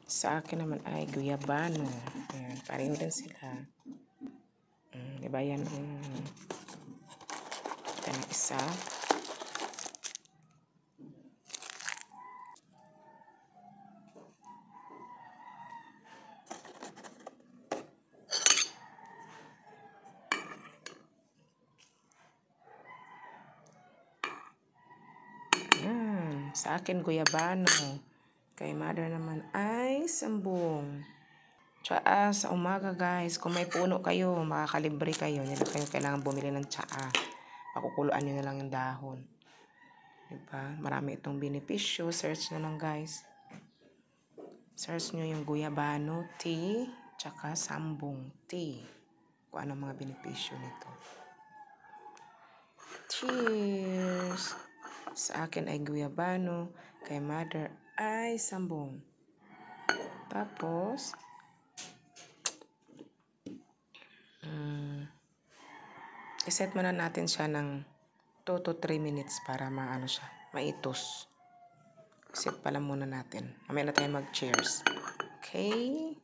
Sa akin naman ay guyabano. Ayan, pareho din sila. Diba yan ito na isa. Sa akin guyabano. Kay mother naman ay sambong. Tsaa sa umaga guys. Kung may puno kayo, makakalibre kayo. Hindi na kayo kailangan bumili ng tsaa. Pakukuluan nyo na lang yung dahon. Diba? Marami itong benepisyo. Search na lang guys. Search nyo yung guyabano tea. Tsaka sambong tea. Kung ano mga benepisyo nito. Cheers! Sa akin ay guyabano. Kay mother ay sambong. Tapos, iset muna natin siya ng 2 to 3 minutes para maano siya, maitos. Iset pala muna natin. Mamaya na tayo mag-cheers. Okay?